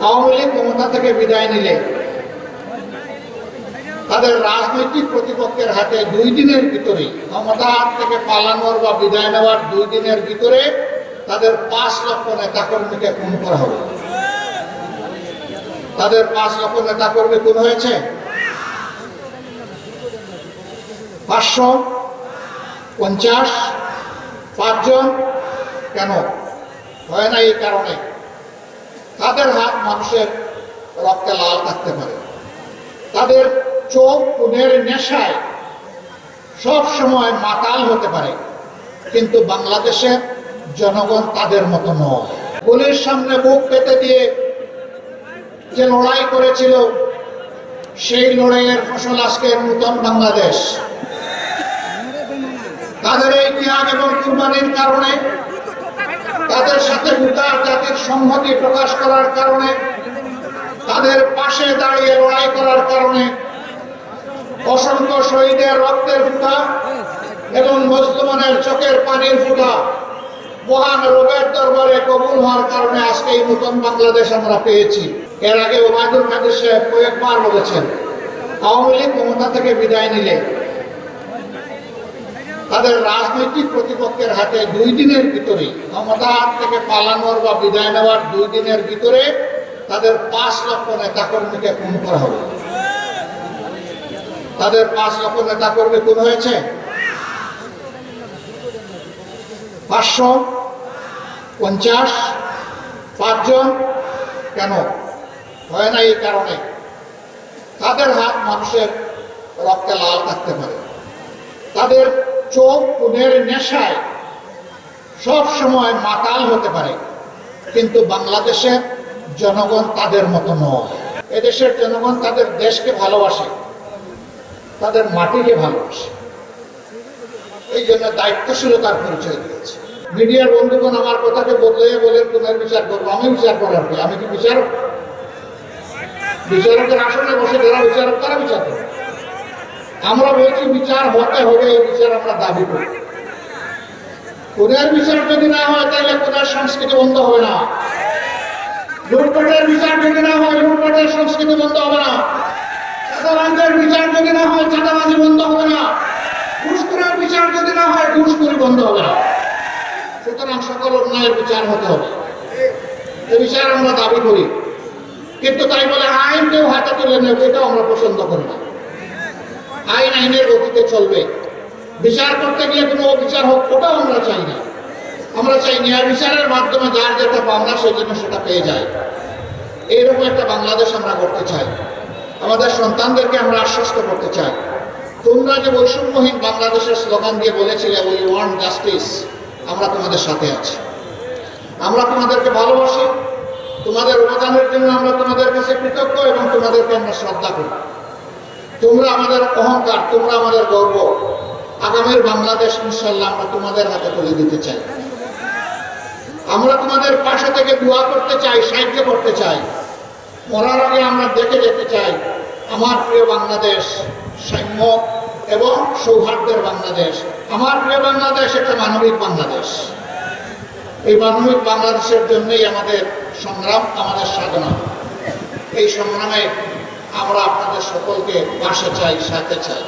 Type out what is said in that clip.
আওয়ামী লীগ ক্ষমতা থেকে বিদায় নিলে তাদের রাজনৈতিক প্রতিপক্ষের হাতে 2 দিনের ভিতরে ক্ষমতা থেকে পালানোর বা বিদায় নেওয়ার 2 দিনের ভিতরে তাদের 5 লক্ষ নেতাকর্মীকে খুন করা হবে। তাদের 5 লক্ষ নেতাকর্মী খুন হয়েছে 550 5 জন। কেন হয় না? এই কারণে তাদের হাত মানুষের রক্তে লাল থাকতে পারে, তাদের চোখ খুনের নেশায় সব সময় মাতাল হতে পারে, কিন্তু বাংলাদেশের জনগণ তাদের মতো নয়। গুলির সামনে বুক পেতে দিয়ে যে লড়াই করেছিল, সেই লড়াইয়ের ফসল আজকের নতুন বাংলাদেশ। তাদের এই ত্যাগ এবং কুরবানির কারণে, তাদের সাথে গোটা জাতির সংহতি প্রকাশ করার কারণে, তাদের পাশে দাঁড়িয়ে লড়াই করার কারণে অসংখ্য শহীদের রক্তের ফোঁটা এবং মুসলমানের চোখের পানির ফোঁটা মহান রবের দরবারে কবুল হওয়ার কারণে আজকে এই নতুন বাংলাদেশ আমরা পেয়েছি। এর আগে ওবায়দুল কাদের সাহেব কয়েকবার বলেছেন, আওয়ামী লীগ ক্ষমতা থেকে বিদায় নিলে তাদের রাজনৈতিক প্রতিপক্ষের হাতে 2 দিনের ভিতরে ক্ষমতা থেকে পালানোর বা বিদায় নেওয়ার 2 দিনের ভিতরে তাদের 5 লক্ষ নেতাকর্মীকে খুন করা হবে। তাদের 5 লক্ষ নেতাকর্মী খুন হয়েছে 550 5 জন। কেন হয় না? এই কারণে তাদের হাত মানুষের রক্তে লাল থাকতে পারে, তাদের চোখ খুনের নেশায় সব সময় মাতাল হতে পারে, কিন্তু বাংলাদেশের জনগণ তাদের মতো নয়। এদেশের জনগণ তাদের দেশকে ভালোবাসে, তাদের মাটিকে ভালোবাসে, এই জন্য দায়িত্বশীলতার পরিচয় দিয়েছে। মিডিয়ার বন্ধুগণ আমার কথাকে বদলে বলেন পুনর বিচার করবো। আমি বিচার করার কি? আমি কি বিচারক? বিচারকের আসনে বসে যারা বিচারক তারা বিচার করে। আমরা বলছি বিচার হতে হবে, এই বিচার আমরা দাবি করি। খুনের বিচার যদি না হয় তাহলে খুনের সংস্কৃতি বন্ধ হবে না। লুটপাটের বিচার যদি না হয় লুটপাটের সংস্কৃতি বন্ধ হবে না। চাঁদাবাজের বিচার যদি না হয় চাঁদাবাজি বন্ধ হবে না। ঘুষখোরের বিচার যদি না হয় ঘুষখোরি বন্ধ হবে না। সুতরাং সকল অন্যায়ের বিচার হতে হবে, এই বিচার আমরা দাবি করি। কিন্তু তাই বলে আইন কেউ হাতে তুলে নেবে, এটাও আমরা পছন্দ করি না। আইন আইনের গতিতে চলবে। বিচার করতে গিয়ে কোনো অবিচার হোক, ওটাও আমরা চাই না। আমরা চাই ন্যায় বিচারের মাধ্যমে যার যেটা পাওনা সেই জন্য সেটা পেয়ে যায়। এইরকম একটা বাংলাদেশ আমরা করতে চাই। আমাদের সন্তানদেরকে আমরা আশ্বস্ত করতে চাই, তোমরা যে বৈষম্যহীন বাংলাদেশের স্লোগান দিয়ে বলেছিলে উই ওয়ান্ট জাস্টিস, আমরা তোমাদের সাথে আছি। আমরা তোমাদেরকে ভালোবাসি, তোমাদের অবদানের জন্য আমরা তোমাদের কাছে কৃতজ্ঞ এবং তোমাদেরকে আমরা শ্রদ্ধা করি। তোমরা আমাদের অহংকার, তোমরা আমাদের গর্ব। আগামীর বাংলাদেশ ইনশাআল্লাহ আমরা তোমাদের হাতে তুলে দিতে চাই। আমরা তোমাদের পাশে থেকে দোয়া করতে চাই, সাহায্য করতে চাই। মরার আগে আমরা দেখে যেতে চাই আমার প্রিয় বাংলাদেশ সাম্য এবং সৌহার্দ্যের বাংলাদেশ। আমার প্রিয় বাংলাদেশ একটা মানবিক বাংলাদেশ। এই মানবিক বাংলাদেশের জন্যই আমাদের সংগ্রাম, আমাদের সাধনা। এই সংগ্রামে আমরা আপনাদের সকলকে পাশে চাই, সাথে চাই।